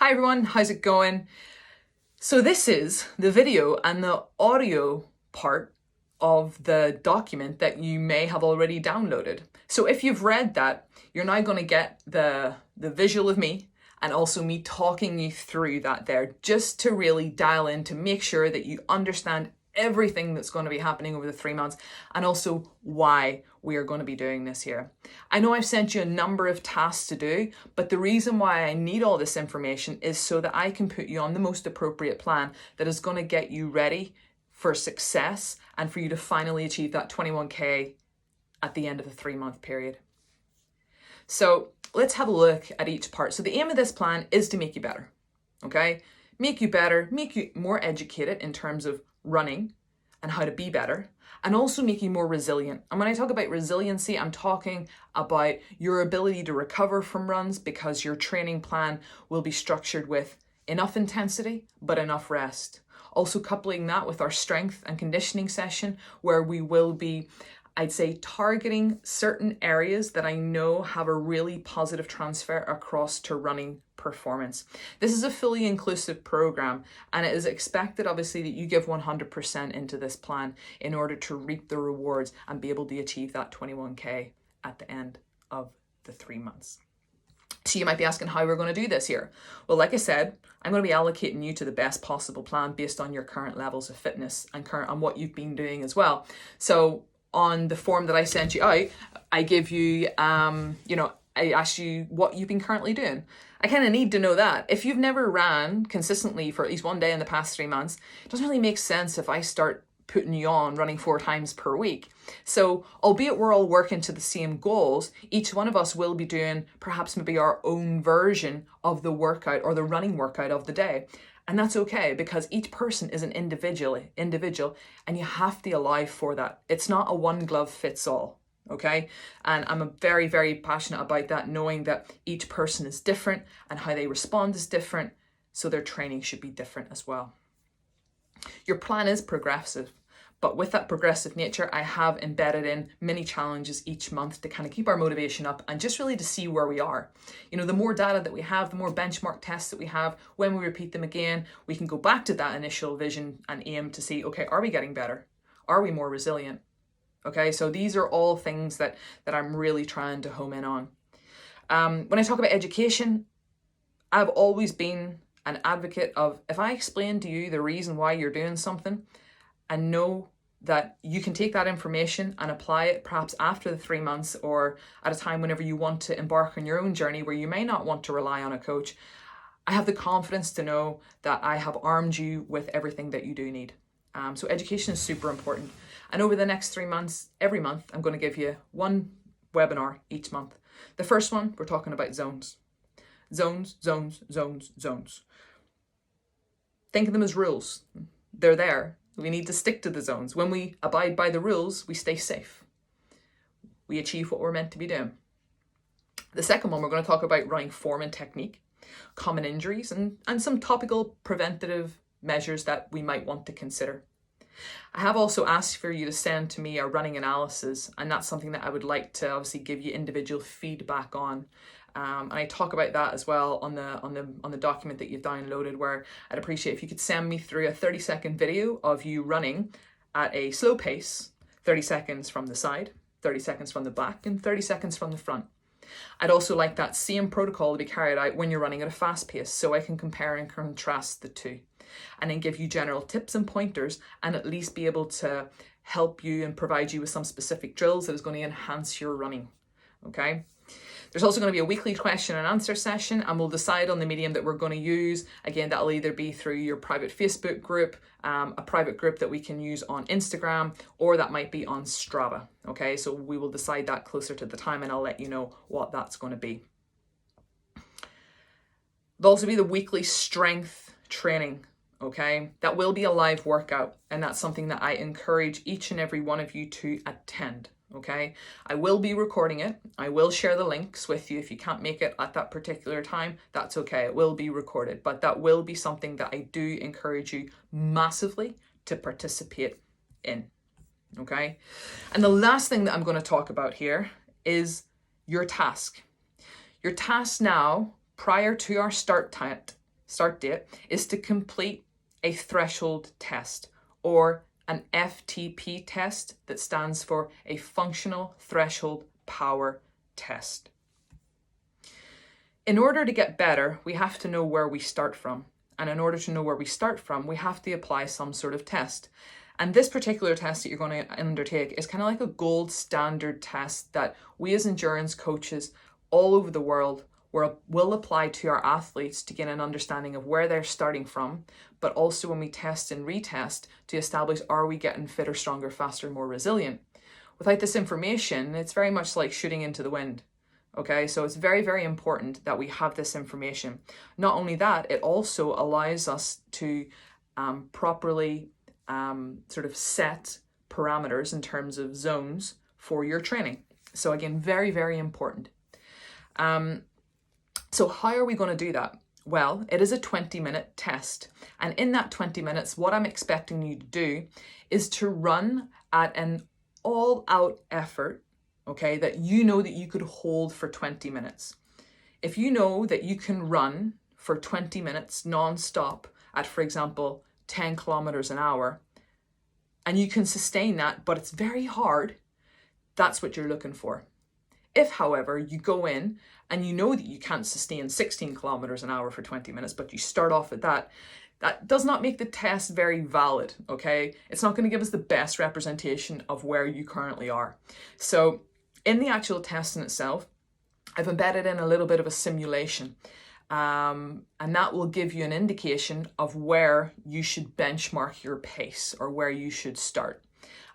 Hi everyone, how's it going? So this is the video and the audio part of the document that you may have already downloaded. So if you've read that, you're now going to get the visual of me and also me talking you through that there, just to really dial in to make sure that you understand everything that's going to be happening over the 3 months and also why we are going to be doing this here. I know I've sent you a number of tasks to do, but the reason why I need all this information is so that I can put you on the most appropriate plan that is going to get you ready for success and for you to finally achieve that 21K at the end of the 3-month period. So let's have a look at each part. So the aim of this plan is to make you better, okay? Make you better, make you more educated in terms of running and how to be better, and also make you more resilient. And when I talk about resiliency, I'm talking about your ability to recover from runs because your training plan will be structured with enough intensity, but enough rest. Also coupling that with our strength and conditioning session, where we will be, I'd say, targeting certain areas that I know have a really positive transfer across to running performance. This is a fully inclusive program, and it is expected, obviously, that you give 100% into this plan in order to reap the rewards and be able to achieve that 21K at the end of the 3 months. So you might be asking how we're going to do this here. Well, like I said, I'm going to be allocating you to the best possible plan based on your current levels of fitness and on what you've been doing as well. So on the form that I sent you out, I give you, I ask you what you've been currently doing. I kind of need to know that. If you've never ran consistently for at least one day in the past 3 months, it doesn't really make sense if I start putting you on running 4 times per week. So albeit we're all working to the same goals, each one of us will be doing perhaps maybe our own version of the workout or the running workout of the day. And that's okay, because each person is an individual, and you have to allow for that. It's not a one glove fits all, okay? And I'm very, very passionate about that, knowing that each person is different and how they respond is different, so their training should be different as well. Your plan is progressive, but with that progressive nature, I have embedded in many challenges each month to kind of keep our motivation up and just really to see where we are. You know, the more data that we have, the more benchmark tests that we have, when we repeat them again, we can go back to that initial vision and aim to see, okay, are we getting better? Are we more resilient? Okay, so these are all things that I'm really trying to home in on. When I talk about education, I've always been an advocate of, if I explain to you the reason why you're doing something, and know that you can take that information and apply it perhaps after the 3 months or at a time whenever you want to embark on your own journey where you may not want to rely on a coach, I have the confidence to know that I have armed you with everything that you do need. So education is super important. And over the next 3 months, every month, I'm going to give you one webinar each month. The first one, we're talking about zones. Zones, zones, zones, zones. Think of them as rules. They're there. We need to stick to the zones. When we abide by the rules, we stay safe. We achieve what we're meant to be doing. The second one, we're going to talk about running form and technique, common injuries, and some topical preventative measures that we might want to consider. I have also asked for you to send to me a running analysis, and that's something that I would like to obviously give you individual feedback on. And I talk about that as well on the document that you've downloaded, where I'd appreciate if you could send me through a 30-second video of you running at a slow pace, 30 seconds from the side, 30 seconds from the back, and 30 seconds from the front. I'd also like that same protocol to be carried out when you're running at a fast pace, so I can compare and contrast the two, and then give you general tips and pointers, and at least be able to help you and provide you with some specific drills that is going to enhance your running, okay? There's also going to be a weekly question and answer session, and we'll decide on the medium that we're going to use. Again, that'll either be through your private Facebook group, a private group that we can use on Instagram, or that might be on Strava. Okay, so we will decide that closer to the time, and I'll let you know what that's going to be. There'll also be the weekly strength training. Okay, that will be a live workout, and that's something that I encourage each and every one of you to attend. Okay, I will be recording it. I will share the links with you. If you can't make it at that particular time, that's okay. It will be recorded, but that will be something that I do encourage you massively to participate in. Okay, and the last thing that I'm going to talk about here is your task. Your task now, prior to our start start date, is to complete a threshold test, or an FTP test, that stands for a functional threshold power test. In order to get better, we have to know where we start from. And in order to know where we start from, we have to apply some sort of test. And this particular test that you're going to undertake is kind of like a gold standard test that we as endurance coaches all over the world will apply to our athletes to get an understanding of where they're starting from, but also when we test and retest to establish, are we getting fitter, stronger, faster, more resilient? Without this information, it's very much like shooting into the wind. Okay, so it's very, very important that we have this information. Not only that, it also allows us to properly sort of set parameters in terms of zones for your training. So again, very, very important. So how are we going to do that? Well, it is a 20-minute test. And in that 20 minutes, what I'm expecting you to do is to run at an all-out effort, okay, that you know that you could hold for 20 minutes. If you know that you can run for 20 minutes non-stop at, for example, 10 kilometers an hour, and you can sustain that, but it's very hard, that's what you're looking for. If, however, you go in and you know that you can't sustain 16 kilometers an hour for 20 minutes, but you start off at that does not make the test very valid, okay? It's not going to give us the best representation of where you currently are. So in the actual test in itself, I've embedded in a little bit of a simulation, and that will give you an indication of where you should benchmark your pace or where you should start.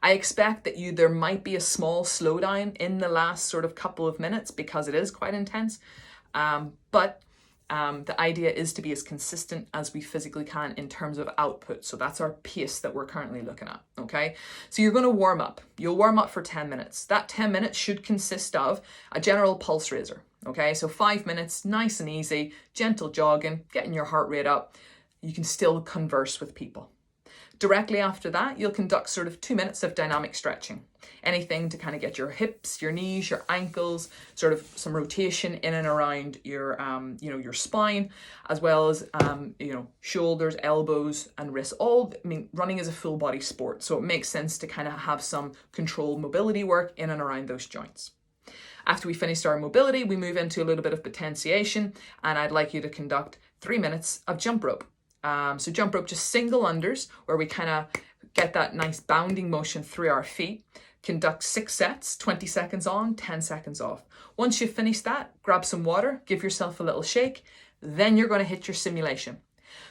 I expect that there might be a small slowdown in the last sort of couple of minutes because it is quite intense, but the idea is to be as consistent as we physically can in terms of output. So that's our pace that we're currently looking at, okay? So you're going to warm up. You'll warm up for 10 minutes. That 10 minutes should consist of a general pulse raiser, okay? So 5 minutes, nice and easy, gentle jogging, getting your heart rate up. You can still converse with people. Directly after that, you'll conduct sort of 2 minutes of dynamic stretching. Anything to kind of get your hips, your knees, your ankles, sort of some rotation in and around your, your spine, as well as, shoulders, elbows, and wrists. Running is a full body sport, so it makes sense to kind of have some controlled mobility work in and around those joints. After we finish our mobility, we move into a little bit of potentiation, and I'd like you to conduct 3 minutes of jump rope. So jump rope, just single unders, where we kind of get that nice bounding motion through our feet. Conduct 6 sets, 20 seconds on, 10 seconds off. Once you've finished that, grab some water, give yourself a little shake, then you're going to hit your simulation.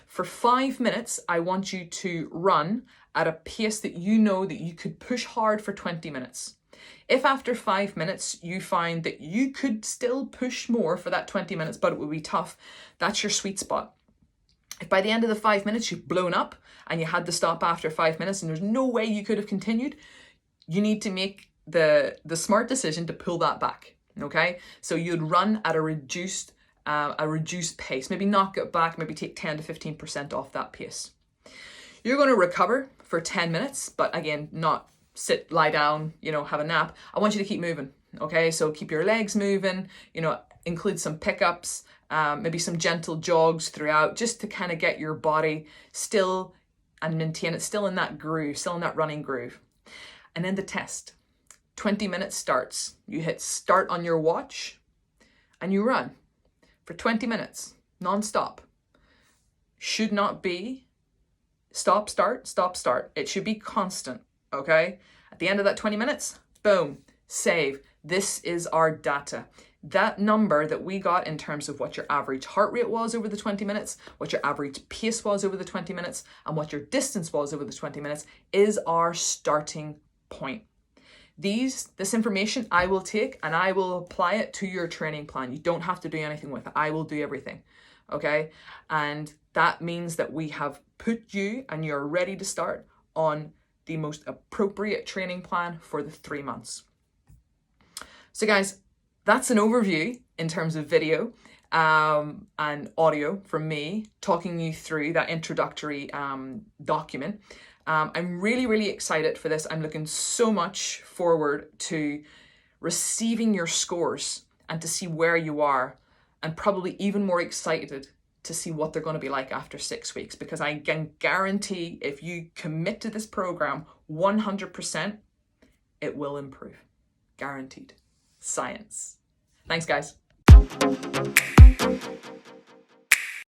For 5 minutes, I want you to run at a pace that you know that you could push hard for 20 minutes. If after 5 minutes you find that you could still push more for that 20 minutes, but it would be tough, that's your sweet spot. If by the end of the 5 minutes you've blown up and you had to stop after 5 minutes and there's no way you could have continued, you need to make the smart decision to pull that back, okay? So you'd run at a reduced pace, maybe knock it back, maybe take 10 to 15% off that pace. You're going to recover for 10 minutes, but again, not sit, lie down, have a nap. I want you to keep moving, okay? So keep your legs moving, include some pickups, maybe some gentle jogs throughout, just to kind of get your body still and maintain it still in that groove, still in that running groove. And then the test. 20 minutes starts. You hit start on your watch and you run for 20 minutes, non-stop. Should not be stop, start, stop, start. It should be constant, okay? At the end of that 20 minutes, boom, save. This is our data. That number that we got in terms of what your average heart rate was over the 20 minutes, what your average pace was over the 20 minutes, and what your distance was over the 20 minutes is our starting point. This information I will take and I will apply it to your training plan. You don't have to do anything with it. I will do everything, okay? And that means that we have put you and you're ready to start on the most appropriate training plan for the 3 months. So guys, that's an overview in terms of video and audio from me talking you through that introductory document. I'm really, really excited for this. I'm looking so much forward to receiving your scores and to see where you are, and probably even more excited to see what they're going to be like after 6 weeks, because I can guarantee if you commit to this program 100%, it will improve. Guaranteed. Science. Thanks, guys.